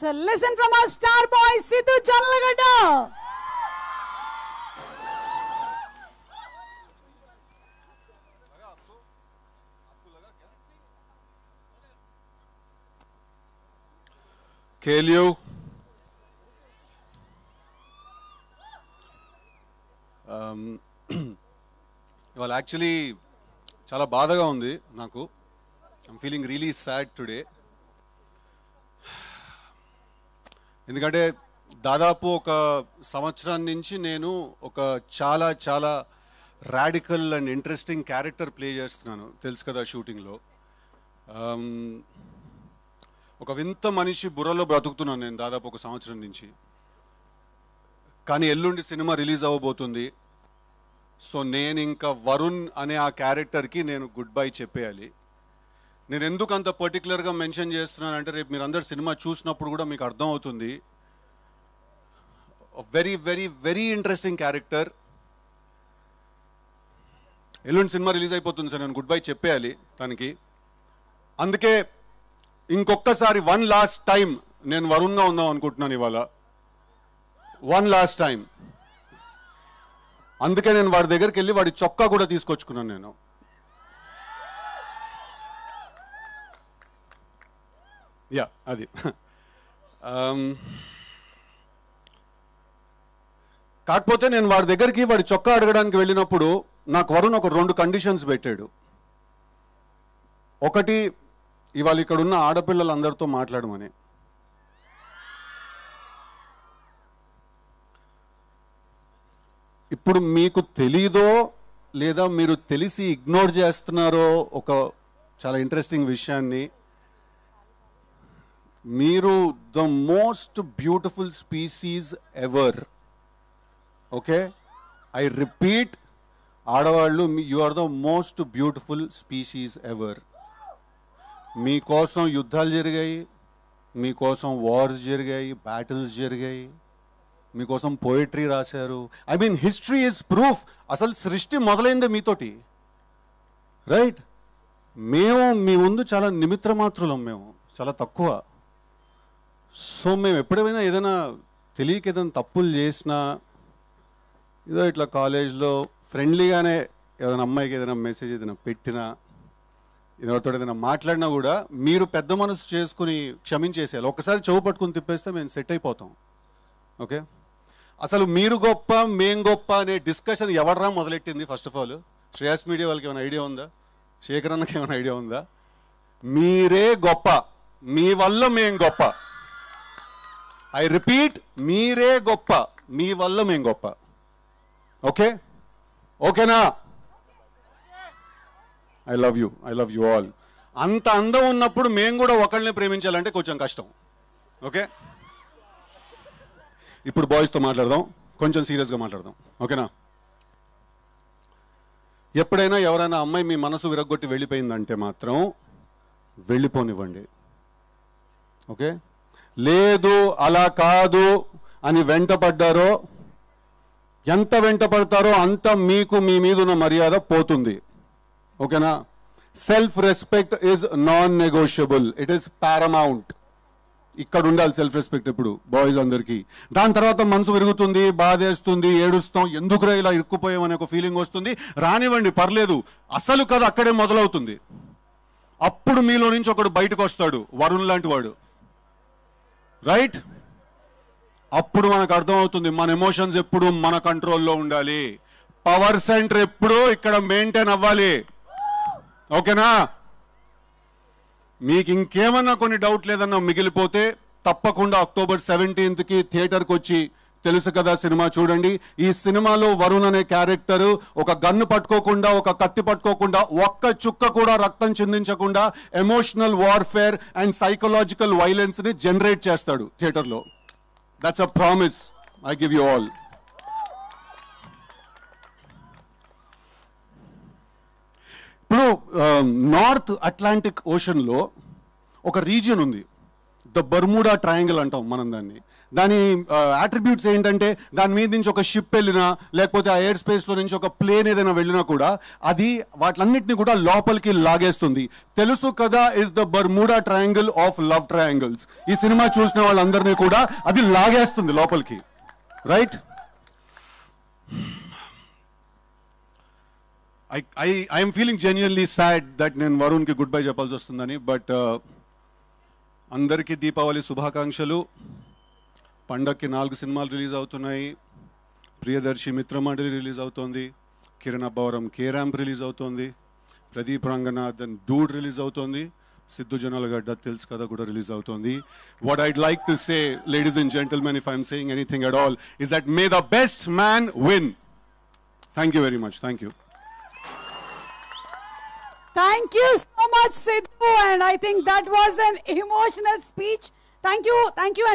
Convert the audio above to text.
So listen from our star boy Sidhu Jonnalagada. KLU ఇవాళ actually చాలా బాధగా ఉంది నాకు. I'm feeling really sad today. ఎందుకంటే దాదాపు ఒక సంవత్సరం నుంచి నేను ఒక చాలా చాలా radical and interesting character play చేస్తున్నాను, తెలుసు కదా షూటింగ్లో. ఒక వింత మనిషి బుర్రలో బ్రతుకుతున్నాను నేను దాదాపు ఒక సంవత్సరం నుంచి. కానీ ఎల్లుండి సినిమా రిలీజ్ అవ్వబోతుంది. సో నేను ఇంకా వరుణ్ అనే ఆ క్యారెక్టర్కి నేను గుడ్ బై చెప్పేయాలి. నేను ఎందుకు అంత పర్టికులర్గా మెన్షన్ చేస్తున్నానంటే రేపు మీరు అందరు సినిమా చూసినప్పుడు కూడా మీకు అర్థం అవుతుంది. Very very very interesting character. ఎల్లుండి సినిమా రిలీజ్ అయిపోతుంది సార్, నేను గుడ్ బై చెప్పేయాలి తనకి. అందుకే ఇంకొకసారి వన్ లాస్ట్ టైం నేను వరుణ్గా ఉందాం అనుకుంటున్నాను ఇవాళ, వన్ లాస్ట్ టైం. అందుకే నేను వాడి దగ్గరికి వెళ్ళి వాడి చొక్కా కూడా తీసుకొచ్చుకున్నాను నేను. యా అది కాకపోతే నేను వాడి దగ్గరికి వాడి చొక్కా అడగడానికి వెళ్ళినప్పుడు నాకు వరుణ్ ఒక 2 కండిషన్స్ పెట్టాడు. ఒకటి, ఇవాళ ఇక్కడ ఉన్న ఆడపిల్లలందరితో మాట్లాడమని. ఇప్పుడు మీకు తెలీదో లేదా మీరు తెలిసి ఇగ్నోర్ చేస్తున్నారో ఒక చాలా ఇంట్రెస్టింగ్ విషయాన్ని. మీరు the most beautiful species ever. Okay, I repeat, ఆడవాళ్ళు you are the most beautiful species ever. మీకోసం యుద్ధాలు జరిగాయి, మీకోసం వార్స్ జరిగాయి, బ్యాటిల్స్ జరిగాయి, మీకోసం పోయిటరీ రాశారు. I mean history is proof. అసలు సృష్టి మొదలైందే మీతోటి, రైట్? మేము మీ ముందు చాలా నిమిత్ర మాత్రులం, మేము చాలా తక్కువ. సో మేము ఎప్పుడైనా ఏదైనా తెలియక ఏదైనా తప్పులు చేసినా, ఏదో ఇట్లా కాలేజ్లో ఫ్రెండ్లీగానే ఏదైనా అమ్మాయికి ఏదైనా మెసేజ్ ఏదైనా పెట్టినా, ఎవరితో ఏదైనా మాట్లాడినా కూడా మీరు పెద్ద మనసు చేసుకుని క్షమించేసేయాలి. ఒకసారి చెవు పట్టుకుని తిప్పేస్తే మేము సెట్ అయిపోతాం. ఓకే, అసలు మీరు గొప్ప మేం గొప్ప అనే డిస్కషన్ ఎవడరా మొదలెట్టింది? First of all Shreyas media వాళ్ళకి ఏమైనా ఐడియా ఉందా? శేఖర్ అన్నకి ఏమైనా ఐడియా ఉందా? మీరే గొప్ప, మీ వల్ల మేం గొప్ప. ఐ రిపీట్, మీరే గొప్ప, మీ వల్ల మేం గొప్ప. ఓకే, ఓకేనా? I love you all. అంత అందం ఉన్నప్పుడు మేము కూడా ఒకళ్ళని ప్రేమించాలంటే కొంచెం కష్టం. ఓకే, ఇప్పుడు బాయ్స్తో మాట్లాడదాం, కొంచెం సీరియస్గా మాట్లాడదాం. ఓకేనా? ఎప్పుడైనా ఎవరైనా అమ్మాయి మీ మనసు విరగొట్టి వెళ్ళిపోయిందంటే మాత్రం వెళ్ళిపోనివ్వండి. ఓకే, లేదు అలా కాదు అని వెంటపడ్డారో, ఎంత వెంటపడతారో అంత మీకు మీ మీద ఉన్న మర్యాద పోతుంది. ఓకేనా? Self respect is non negotiable, it is paramount. ఇక్కడ ఉండాలి సెల్ఫ్ రెస్పెక్ట్ ఇప్పుడు బాయ్స్ అందరికీ. దాని తర్వాత మనసు విరుగుతుంది, బాధేస్తుంది, ఏడుస్తాం, ఎందుకురా ఇలా ఇరుక్కుపోయామనే ఒక ఫీలింగ్ వస్తుంది. రానివ్వండి, పర్లేదు. అసలు కథ అక్కడే మొదలవుతుంది. అప్పుడు మీలో నుంచి ఒకడు బయటకు వస్తాడు, వరుణ్ లాంటి వాడు, రైట్? అప్పుడు మనకు అర్థమవుతుంది మన ఎమోషన్స్ ఎప్పుడు మన కంట్రోల్లో ఉండాలి, పవర్ సెంటర్ ఎప్పుడు ఇక్కడ మెయింటైన్ అవ్వాలి. ఓకేనా? మీకు ఇంకేమన్నా కొన్ని డౌట్ లేదన్నా మిగిలిపోతే తప్పకుండా అక్టోబర్ 17కి థియేటర్కి వచ్చి తెలుసు కదా సినిమా చూడండి. ఈ సినిమాలో వరుణ్ అనే క్యారెక్టర్ ఒక గన్ను పట్టుకోకుండా, ఒక కత్తి పట్టుకోకుండా, ఒక్క చుక్క కూడా రక్తం చిందించకుండా emotional warfare and psychological violence ని జనరేట్ చేస్తాడు థియేటర్లో. That's a promise I give you all. ఇప్పుడు నార్త్ అట్లాంటిక్ ఓషన్లో ఒక రీజియన్ ఉంది, ద బర్ముడా ట్రయాంగిల్ అంటాం మనం దాన్ని. దాని అట్రిబ్యూట్స్ ఏంటంటే దాని మీద నుంచి ఒక షిప్ వెళ్ళినా లేకపోతే ఆ ఎయిర్ స్పేస్లో నుంచి ఒక ప్లేన్ ఏదైనా వెళ్ళినా కూడా అది వాటిలన్నింటినీ కూడా లోపలికి లాగేస్తుంది. తెలుసు కదా is the Bermuda triangle of love triangles. ఈ సినిమా చూసిన వాళ్ళందరినీ కూడా అది లాగేస్తుంది లోపలికి, right? I'm feeling genuinely sad that నేను వరుణ్కి గుడ్ బై చెప్పాల్సి వస్తుందని. బట్ అందరికీ దీపావళి శుభాకాంక్షలు. పండక్కి 4 సినిమాలు రిలీజ్ అవుతున్నాయి. ప్రియదర్శి మిత్రమండలి రిలీజ్ అవుతోంది, Kiran Abbavaram K ramp release అవుతోంది, ప్రదీప్ రంగనాథన్ డూడ్ రిలీజ్ అవుతోంది, సిద్ధు జొన్నలగడ్డ తెలుసు కదా కూడా రిలీజ్ అవుతోంది. What I'd like to say, ladies and gentlemen, if I'm saying anything at all, is that may the best man win. Thank you very much. Thank you. Thank you so much, Sidhu, and I think that was an emotional speech. Thank you.